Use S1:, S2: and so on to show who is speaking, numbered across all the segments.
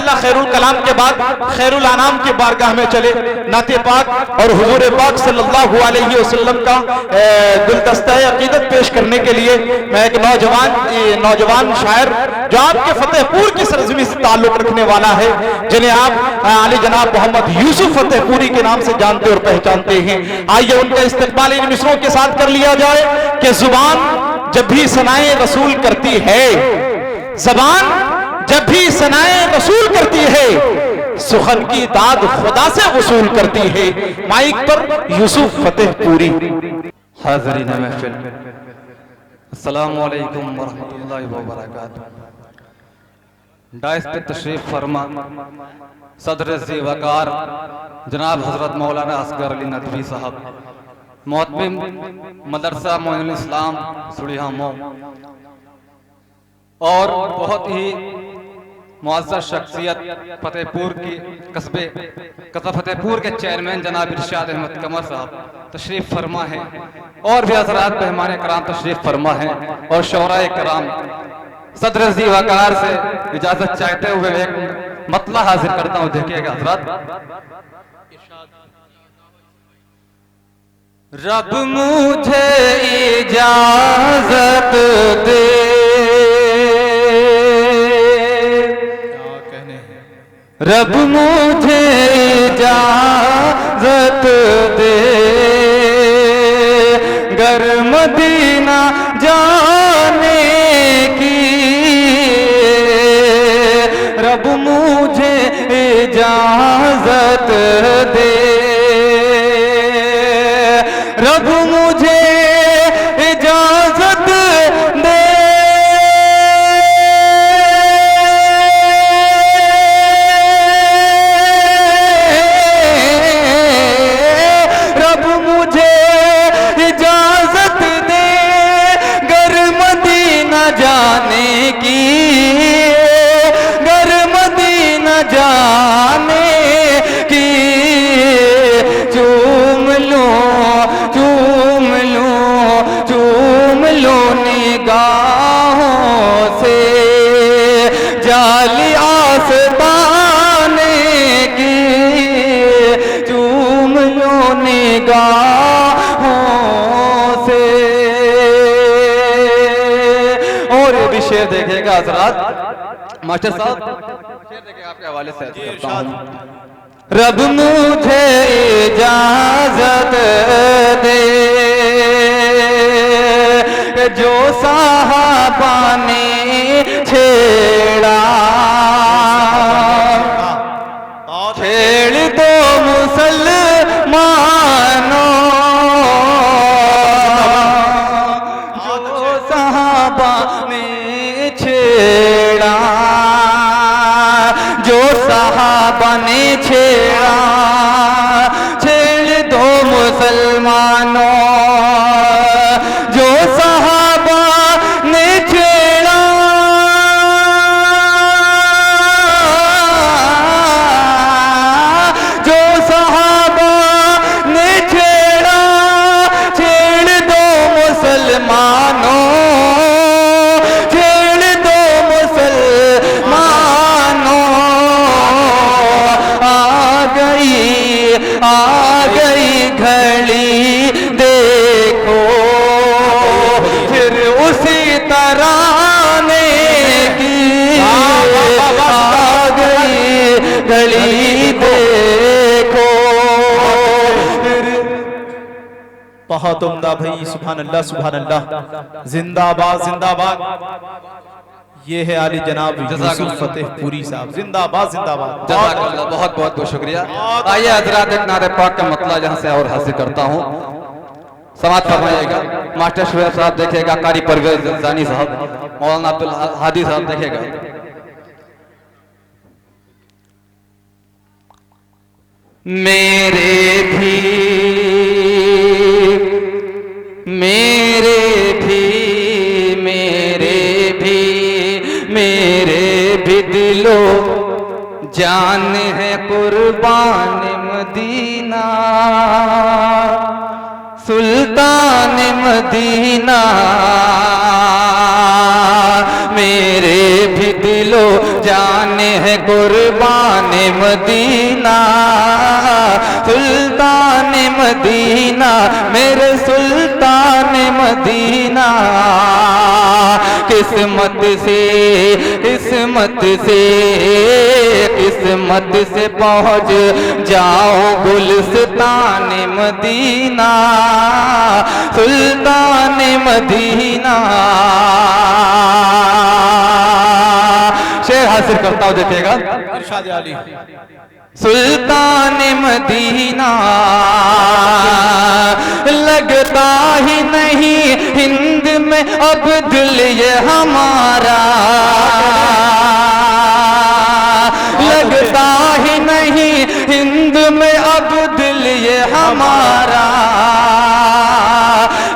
S1: माशाल्लाह खैरुल कलाम के बाद खैरुल अनाम की बारगाह में चले, नाते पाक और हुजूर पाक सल्लल्लाहु अलैहि वसल्लम का गुलदस्ता अकीदत पेश करने के लिए मैं एक नौजवान शायर जो आपके फतेहपुर की सरजमी से ताल्लुक रखने वाला है, जिन्हें आप अली जनाब मोहम्मद यूसुफ फतेहपुरी के नाम से जानते और पहचानते हैं। आइए उनका इस्तकबाल इन मिसरों के साथ कर लिया जाए कि जुबान जब भी सनाए रसूल करती है, जबान जब भी सनाए रसूल करती है, सुखन की दाद खुदा से वसूल करती है। माइक पर यूसुफ फतेहपुरी।
S2: हाज़रीन महफिल, अस्सलामु अलैकुम वरहमतुल्लाहि वबरकातुहू। डाइस पे तशरीफ फरमा सदर ज़ी वक़ार जनाब हज़रत मौलाना असगर अली नदवी साहब, मोहतमिम मदरसा मोइनुल इस्लाम सुड़िया मो, और बहुत ही मुअज़्ज़ज़ शख्सियत फतेहपुर की कस्बा फतेहपुर के चेयरमैन जनाब इरशाद अहमद कमर साहब तशरीफ़ फरमा है, और भी हज़रात मेहमान कराम तशरीफ़ फरमा है, और शौराए कराम। सदर ज़ी वक़ार से इजाज़त चाहते हुए एक मतला हाजिर करता हूँ, देखिएगा हज़रात। रब मुझे इजाज़त दे, रब मुझे इजाज़त दे, गर मदीना जाने की, रब मुझे इजाज़त दे, रब मुझे इजाज़त दे, रब मुझे इजाज़त दे, गर मदीना जाने की, गर मदीना जाने की, चूम लूं निगाहों से जाली आसमाने की, चूम लूं निगाहों से। और ये भी शेर देखेगा हज़रात, मास्टर साहब शेर देखे आपके हवाले से करता हूं। रब मुझे इजाज़त दे, जो साहबा ने छेड़ा, छेड़ दो मुसलमानों, जो साहबा ने छेड़ा, जो साहबा ने छेड़ा, छेड़ दो मुसलमानों, जो साहबा ने छेड़ा, जो साहबा ने छेड़ा, छेड़ दो मुसलमानों, छेड़ दो मुसलमानों, आ गई घड़ी देखो, फिर उसी तराने की, आ गई घड़ी देखो।
S1: बहुत उम्दा भाई, सुभान अल्लाह सुभान अल्लाह, जिंदाबाद जिंदाबाद। ये है आली जनाब यूसुफ फतेहपुरी साहब, जिंदाबाद जिंदाबाद।
S2: जज़ाकल्लाह, बहुत बहुत बहुत शुक्रिया। आइए हज़रात एक नारे पाक का मतला यहाँ से और हासिल करता हूँ, समाज फरमाइएगा। मास्टर शुएब साहब देखेगा, कारी परवेज जानी साहब, मौलाना अब्दुल हादी साहब देखेगा। मेरे भी दिलो जान है कुर्बान मदीना, सुल्तान मदीना, मेरे भी दिल लो जाने है कुर्बान मदीना, सुल्तान मदीना मेरे सुल्तान मदीना। किस्मत से किस्मत से किस्मत से पहुँच जाओ गुलस्तान मदीना, सुल्तान मदीना। शेर हासिल करता हूं, देखिएगा।
S1: इरशाद अली।
S2: सुल्तान मदीना लगता ही नहीं हिंद में अब दिल ये हमारा, लगता ही नहीं हिंद में अब दिल ये हमारा।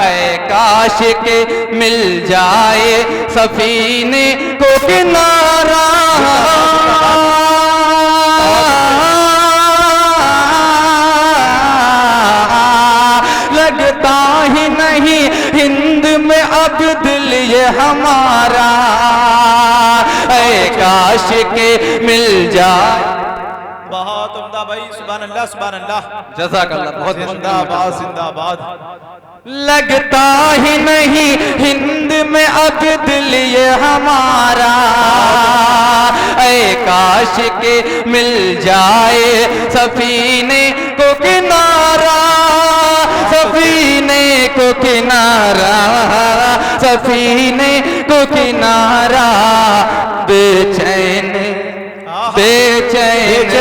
S2: ऐ काश के मिल जाए सफीने को किनारा, लगता ही नहीं हिंद में अब दिल ये हमारा। ऐ काश के मिल जाए।
S1: बहुत उम्दा भाई, सुभान अल्लाह सुभान अल्लाह,
S2: जज़ाकल्लाह, बहुत
S1: जिंदाबाद जिंदाबाद।
S2: लगता ही नहीं हिंद में अब दिल ये हमारा। ऐ काश के मिल जाए सफीने को किनारा, सफीने को किनारा, सफीने को किनारा। बेचैन बेचैन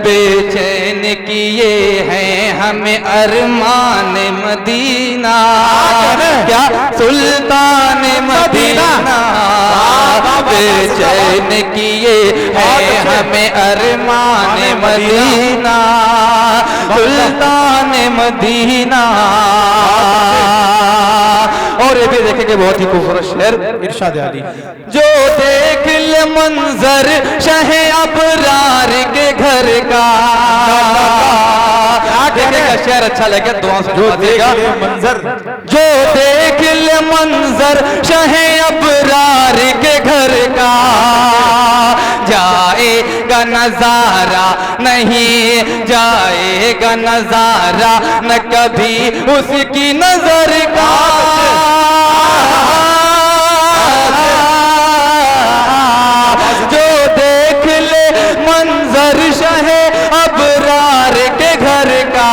S2: बेचैन किए हैं हमें अरमान मदीना, क्या सुल्तान मदीना। बेचैन किए हैं हमें अरमान मदीना, सुल्तान मदीना। और ये भी देखेंगे बहुत ही खूबसूरत शेर,
S1: इरशाद अली।
S2: जो देख ले मंजर शहे अबरार के घर का, देखेगा शेर अच्छा लगे दुआ से
S1: जो देख ले मंजर,
S2: जो देख ले मंजर शहे अबरार के घर का, जाएगा नजारा नहीं जाएगा नजारा न कभी उसकी नजर का। जो देख ले मंजर शहे अबरार के घर का,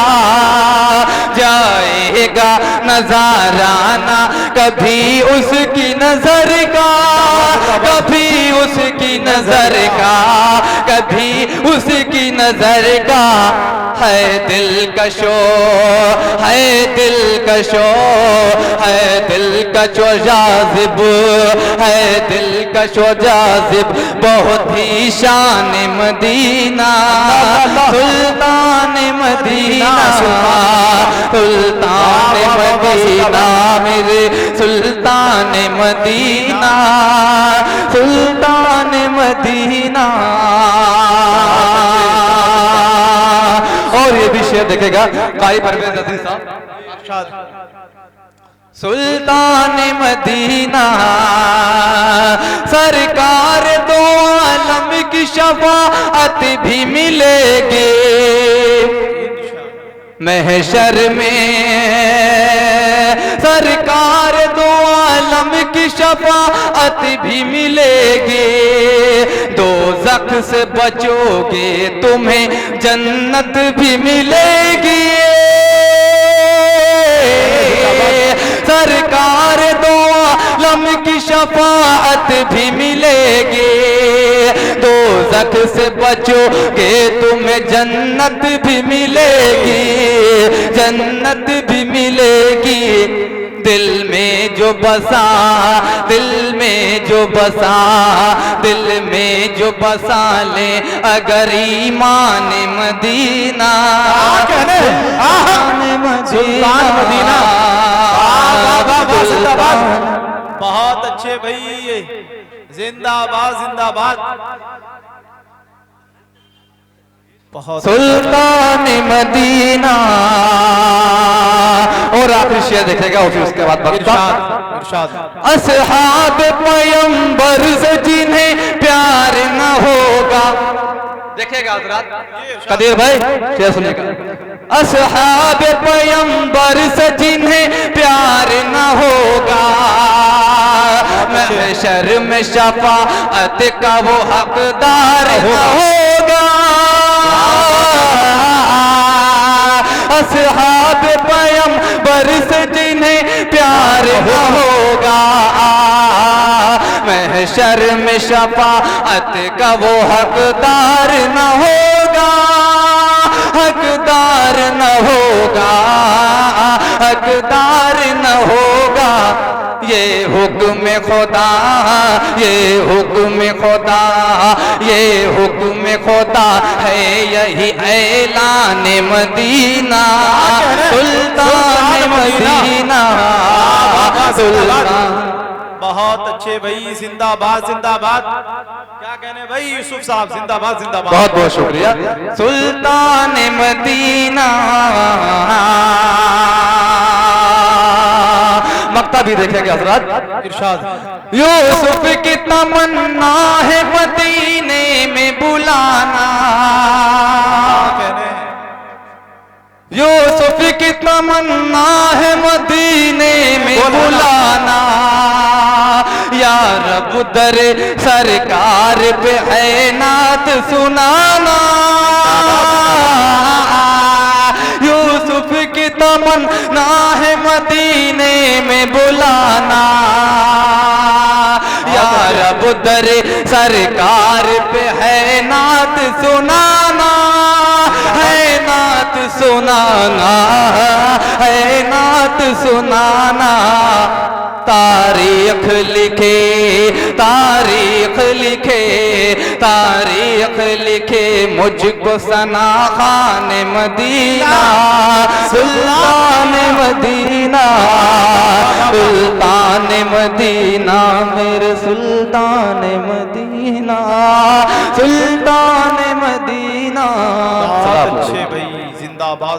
S2: जाएगा नजारा ना कभी उसकी नजर का, कभी उसकी नजर का, कभी उसकी नजर का। है दिलकशो है दिलकशो है दिलकशो जाज़िब है दिलकशो जाज़िब बहुत ही शान मदीना, सुल्तान मदीना, सुल्तान मदीना मेरे सुल्तान मदीना, सुल्तान मदीना। और ये भी शेर देखेगा काई परवेज अजीज साहब। सुल्तान मदीना सरकार दो आलम की शफाअत भी मिलेगी, महशर में सरकार दो आलम की शफाअत भी मिलेगी। दोज़ख से बचोगे तुम्हें जन्नत भी मिलेगी, सरकार दो आलम की शफाअत भी मिलेगी। दोज़ख से बचोगे तुम्हें जन्नत भी मिलेगी, जन्नत भी मिलेगी। दिल में जो बसा दिल में जो बसा दिल में जो बसा ले अगर ईमान मदीना,
S1: सुल्तान मदीना। बहुत अच्छे भाई, जिंदाबाद जिंदाबाद। सुल्तान
S2: मदीना। और और आखिरी शेर देखेगा और फिर उसके बाद
S1: इरशाद
S2: असहाब पैगंबर से जिन्हें प्यार न होगा, देखेगा हजरात कदीर भाई शेर सुनिएगा। असहाब पैगंबर से जिन्हें प्यार न होगा, महशर में शफाअत का वो हकदार न होगा। असहाब पैगंबर से जिन्हें प्यार न होगा, महशर में शफाअत का वो हकदार न होगा, हकदार न होगा, हकदार न होगा। ये हुक्म खुदा, ये हुक्म खुदा, ये हुक्म खुदा है, यही ऐलान मदीना, सुल्तान मदीना, सुल्तान।
S1: बहुत अच्छे भाई, जिंदाबाद जिंदाबाद। क्या कहने भाई यूसुफ साहब, जिंदाबाद जिंदाबाद।
S2: बहुत बहुत शुक्रिया। सुल्तान मदीना मक्ता भी देखेंगे हजरात।
S1: इरशाद
S2: यूसुफ की तमन्ना है मदीने में बुलाना, यूसुफ की तमन्ना है मदीने में बुलाना, या रब दर सरकार पे है नात सुनाना। यूसुफ की तमन्ना है मदीने में बुलाना, या रब दर सरकार पे है नात सुनाना, है नात सुनाना, है नात सुनाना। तारीख लिखे, तारीख लिखे, तारीख लिखे मुझको सना खान मदीना, सुल्तान मदीना, सुल्तान मदीना, मेरे सुल्तान मदीना, सुल्तान मदीना।
S1: बहुत अच्छे भाई, जिंदाबाद।